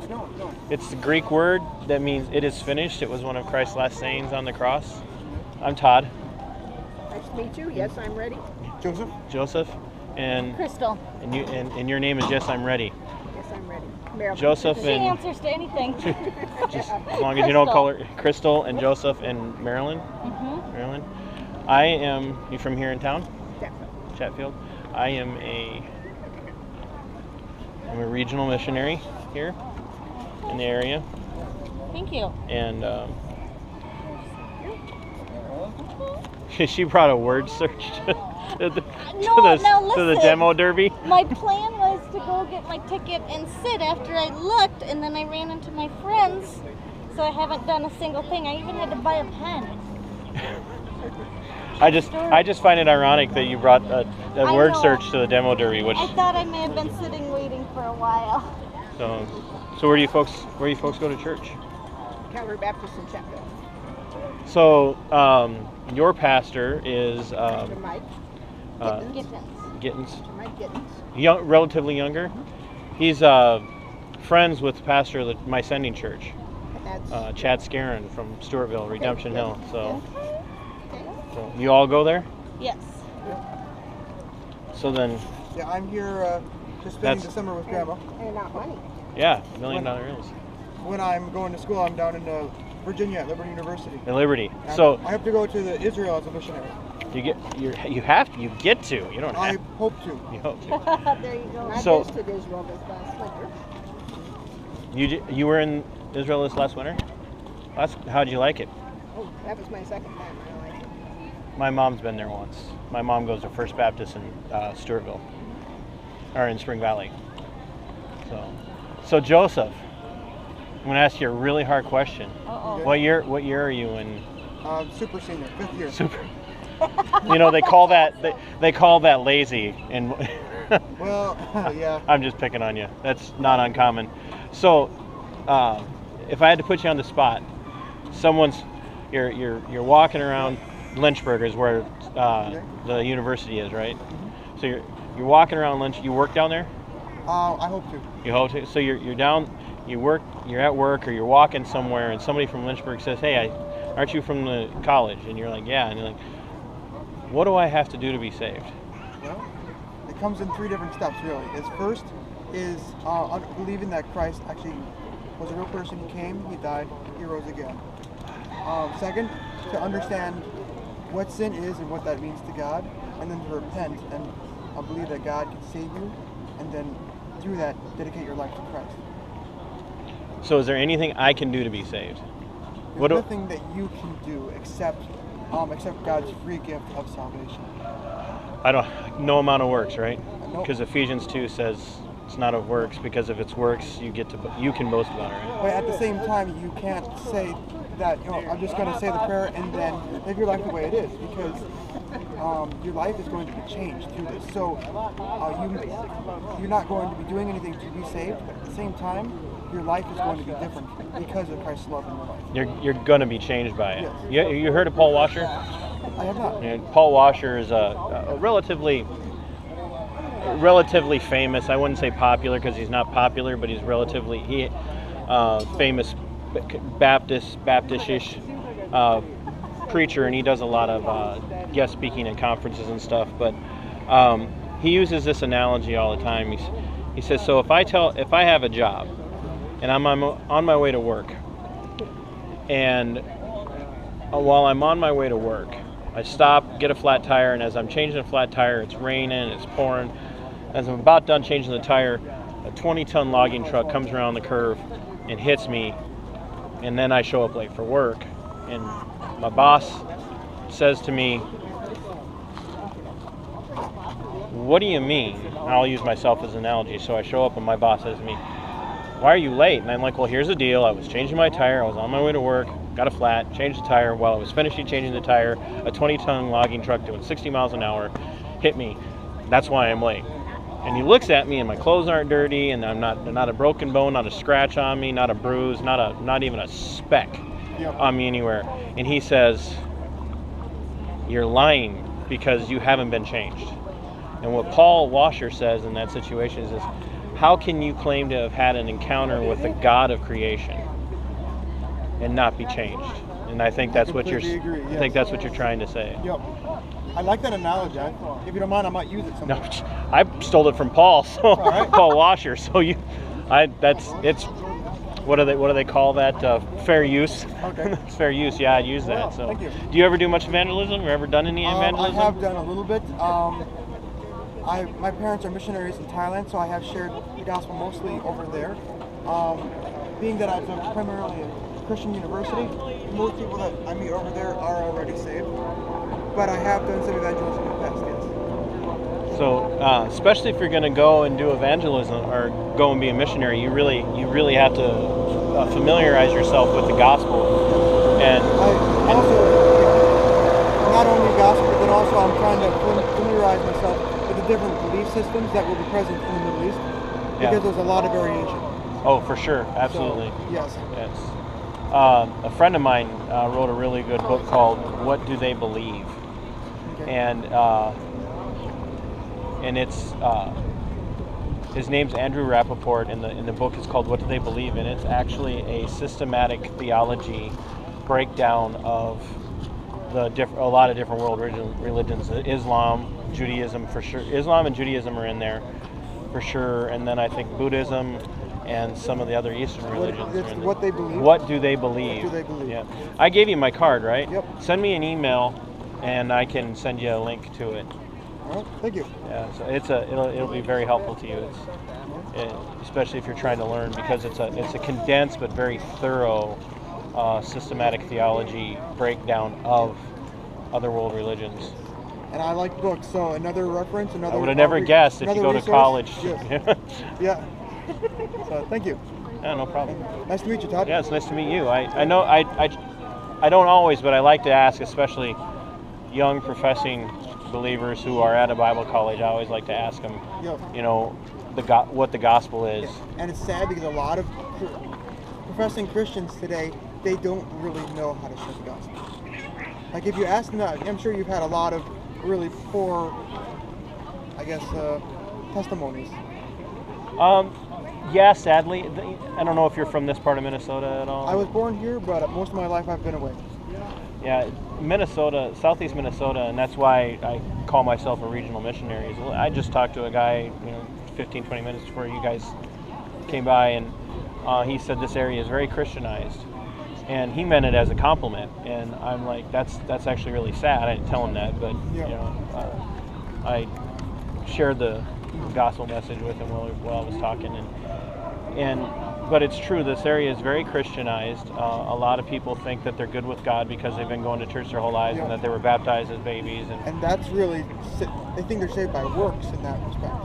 No. It's the Greek word that means it is finished. It was one of Christ's last sayings on the cross. I'm Todd. Nice to meet you. Yes, I'm ready. Joseph. And Crystal. And your name is Yes, I'm Ready. Yes, I'm ready. Marilyn. Joseph She and answers to anything. just as long as you don't call her Crystal and Joseph and Marilyn. Mm-hmm. Marilyn. I am. You from here in town? Chatfield. Chatfield. I'm a regional missionary here in the area, Thank you. and she brought a word search to the demo derby. My plan was to go get my ticket and sit after I looked, and then I ran into my friends, so I haven't done a single thing. I even had to buy a pen. I just find it ironic that you brought a word search to the demo derby, which I thought I may have been sitting waiting for a while. So where do you folks go to church? Calvary Baptist in Chatfield. So your pastor is Mike. Gittins. Mike Gittins. Young, relatively younger. He's friends with the pastor of my sending church, Chad Scarron from Stewartville, Redemption Hill. So you all go there? Yes. So then. Yeah, I'm here just spending the summer with Grandma. And not money. Yeah, $1 million Hills. When I'm going to school, I'm down in Virginia at Liberty University. At Liberty. So I have to go to the Israel as a missionary. You get to. You don't have. I hope to. You hope to. There you go. I So- visited Israel this last winter. You were in Israel this last winter? How'd you like it? Oh, that was my second time. I like it. My mom's been there once. My mom goes to First Baptist in Stewartville, or in Spring Valley. So Joseph, I'm going to ask you a really hard question. Uh-oh. What year are you in? Super senior, 5th year. Super. They call that lazy, and Well, yeah. I'm just picking on you. That's not uncommon. So, if I had to put you on the spot, you're walking around Lynchburg is where the university is, right? So you're walking around Lynch. You work down there? I hope to. You hope to. So you're down. You're at work, or you're walking somewhere, and somebody from Lynchburg says, "Hey, aren't you from the college?" And you're like, "Yeah." And you're like, "What do I have to do to be saved?" Well, it comes in 3 different steps, really. First is believing that Christ actually was a real person. He came, he died, he rose again. Second, to understand what sin is and what that means to God, and then to repent and believe that God can save you, and then through that, dedicate your life to Christ. So is there anything I can do to be saved? There's nothing that you can do except God's free gift of salvation. No amount of works, right? Nope. Because Ephesians 2 says it's not of works, because if it's works, you can boast about it, right? But at the same time, you can't say that, I'm just going to say the prayer and then live your life the way it is, because your life is going to be changed through this. So you're not going to be doing anything to be saved, but at the same time, your life is going to be different because of Christ's love in your life. You're going to be changed by it. Yes. You heard of Paul Washer? I have not. And Paul Washer is a relatively famous. I wouldn't say popular because he's not popular, but he's relatively famous Baptist-ish preacher, and he does a lot of guest speaking at conferences and stuff. But he uses this analogy all the time. He says, so if I have a job and I'm on my way to work, and while I'm on my way to work, I stop, get a flat tire, and as I'm changing a flat tire, it's raining, it's pouring. As I'm about done changing the tire, a 20-ton logging truck comes around the curve and hits me, and then I show up late for work. And my boss says to me, "What do you mean?" I'll use myself as an analogy. So I show up and my boss says to me, "Why are you late?" And I'm like, "Well, here's the deal. I was changing my tire. I was on my way to work, got a flat, changed the tire. While I was finishing changing the tire, a 20-ton logging truck doing 60 miles an hour hit me. That's why I'm late." And he looks at me, and my clothes aren't dirty, and I'm not a broken bone, not a scratch on me, not a bruise, not even a speck on me anywhere. And he says, "You're lying because you haven't been changed." And what Paul Washer says in that situation is, how can you claim to have had an encounter with the God of creation and not be changed? And I think that's what you're. Agree, yes. I think that's what you're trying to say. Yep. I like that analogy. If you don't mind, I might use it No, sometime. I stole it from Paul, so right. Paul Washer. So it's what do they call that? Fair use. Okay. It's fair use. Yeah, I'd use that. Wow, So, thank you. do you ever do much evangelism? Or ever done any I evangelism? have done a little bit. My parents are missionaries in Thailand, so I have shared the gospel mostly over there. Being that I've done primarily a Christian university, most people that I meet over there are already saved. But I have done some evangelism in the past, yes. So, especially if you're going to go and do evangelism or go and be a missionary, you really have to familiarize yourself with the gospel. And I also, not only gospel, but then also I'm trying to familiarize myself with the different belief systems that will be present in the Middle East, because there's a lot of variation. Oh, for sure, absolutely. So, yes. Yes. A friend of mine wrote a really good book called "What Do They Believe," Okay. and it's his name's Andrew Rappaport, and the book is called "What Do They Believe," and it's actually a systematic theology breakdown of a lot of different world religions. Islam, Judaism for sure. Islam and Judaism are in there for sure, and then I think Buddhism and some of the other Eastern religions. It's what they believe. What do they believe? What do they believe? Yeah. I gave you my card, right? Yep. Send me an email, and I can send you a link to it. All right, thank you. Yeah. So it'll be very helpful to you. Especially if you're trying to learn, because it's a condensed but very thorough systematic theology breakdown of other world religions. And I like books, so another reference, another. I would have never guessed if you go to resource. college. Yes. Yeah. So thank you. Yeah, no problem. Nice to meet you, Todd. Yeah, it's nice to meet you. I know I don't always, but I like to ask, especially young professing believers who are at a Bible college. I always like to ask them, Yep. what the gospel is. And it's sad because a lot of professing Christians today, they don't really know how to share the gospel. Like if you ask them that, I'm sure you've had a lot of really poor, testimonies. Yeah, sadly. I don't know if you're from this part of Minnesota at all. I was born here, but most of my life I've been away. Yeah, Minnesota, southeast Minnesota, and that's why I call myself a regional missionary. I just talked to a guy, 15, 20 minutes before you guys came by, and he said this area is very Christianized. And he meant it as a compliment, and I'm like, that's actually really sad. I didn't tell him that, but I shared the gospel message with him while I was talking, but it's true. This area is very Christianized. A lot of people think that they're good with God because they've been going to church their whole lives and that they were baptized as babies. And that's really, they think they're saved by works in that respect.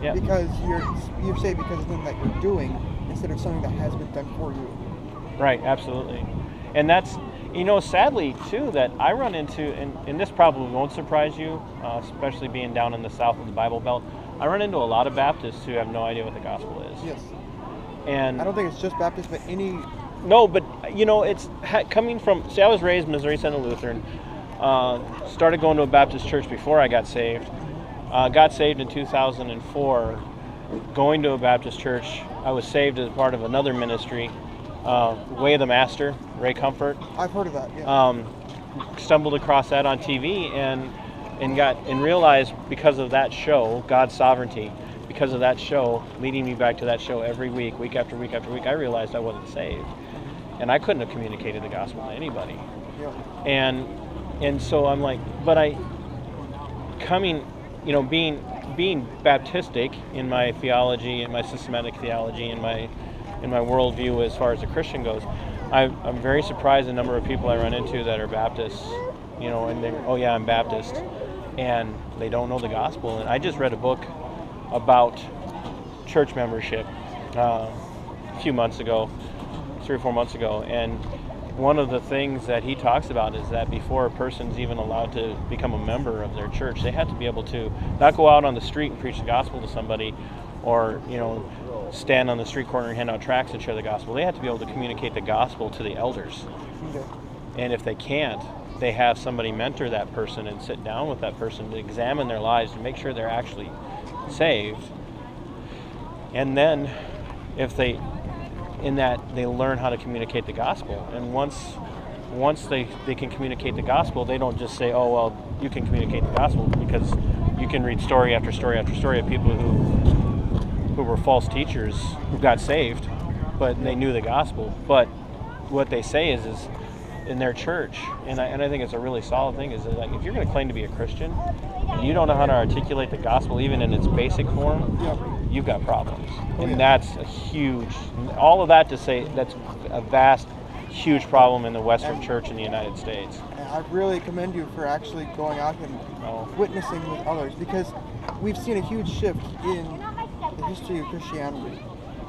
Yeah. Because you're saved because of something that you're doing instead of something that has been done for you. Right, absolutely. And that's, sadly too, that I run into, and this probably won't surprise you, especially being down in the south of the Bible Belt, I run into a lot of Baptists who have no idea what the gospel is. Yes. And I don't think it's just Baptist, but any... No, but, it's coming from, I was raised Missouri Synod Lutheran, started going to a Baptist church before I got saved. Got saved in 2004, going to a Baptist church. I was saved as part of another ministry, Way of the Master, Ray Comfort. I've heard of that, yeah. Stumbled across that on TV and realized because of that show, God's Sovereignty, because of that show, leading me back to that show every week, week after week after week, I realized I wasn't saved. And I couldn't have communicated the gospel to anybody. Yeah. And so I'm like, but being Baptistic in my theology, in my systematic theology, in my worldview as far as a Christian goes, I'm very surprised the number of people I run into that are Baptists, and they, oh yeah, I'm Baptist, and they don't know the gospel. And I just read a book about church membership a few months ago, 3 or 4 months ago, and one of the things that he talks about is that before a person's even allowed to become a member of their church, they have to be able to not go out on the street and preach the gospel to somebody, or stand on the street corner and hand out tracts and share the gospel. They have to be able to communicate the gospel to the elders. Okay. And if they can't, they have somebody mentor that person and sit down with that person to examine their lives to make sure they're actually saved. And then if they learn how to communicate the gospel. And once they can communicate the gospel, they don't just say, oh, well, you can communicate the gospel, because you can read story after story after story of people who were false teachers who got saved, but they knew the gospel. But what they say is in their church, and I think it's a really solid thing, is that, like, if you're going to claim to be a Christian and you don't know how to articulate the gospel even in its basic form, you've got problems. And that's a huge, all of that to say, that's a vast, huge problem in the Western church in the United States. I really commend you for actually going out and witnessing with others, because we've seen a huge shift in the history of Christianity.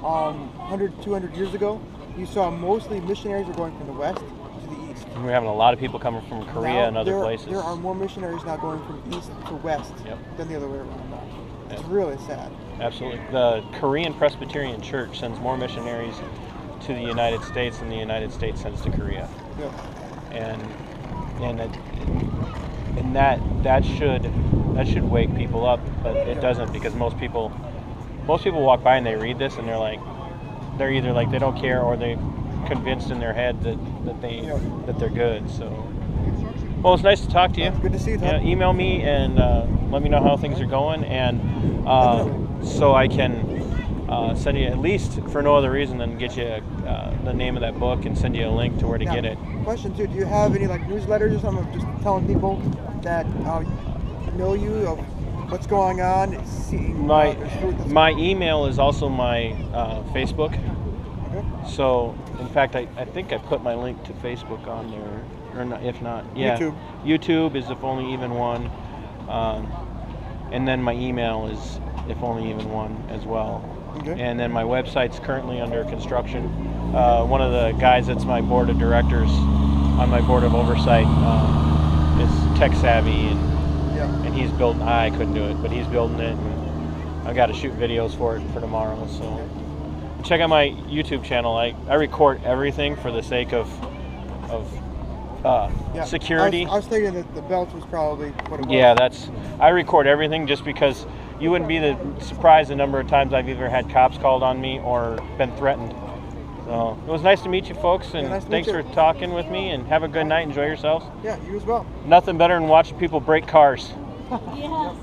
100, 200 years ago, you saw mostly missionaries were going from the west to the east. And we're having a lot of people coming from Korea Now, and other places. There are more missionaries now going from east to west than the other way around now. It's really sad. Absolutely. The Korean Presbyterian Church sends more missionaries to the United States than the United States sends to Korea. And that should wake people up, but it doesn't, because most people walk by and they read this and they're either like they don't care, or they're convinced in their head that they're good. So, well, it's nice to talk to you. Good to see you, Tom. Yeah, email me and let me know how things are going, and so I can send you, at least for no other reason than get you the name of that book and send you a link to where to get it. Question too: do you have any like newsletters or something, just telling people that know you of what's going on? My email is also my Facebook. Okay. So, in fact, I think I put my link to Facebook on there, or not, if not, YouTube is If Only Even One, and then my email is If Only Even One as well. Okay. And then my website's currently under construction. One of the guys that's my board of directors on my board of oversight is tech savvy, and he's building. I couldn't do it, but he's building it, and I got to shoot videos for it for tomorrow. So check out my YouTube channel. I record everything for the sake of security. I was thinking that the belt was probably what it was. Yeah, I record everything just because you wouldn't be surprised the number of times I've either had cops called on me or been threatened. So it was nice to meet you folks, and thanks for talking with me, and have a good night. Enjoy yourselves. Yeah, you as well. Nothing better than watching people break cars. Yes.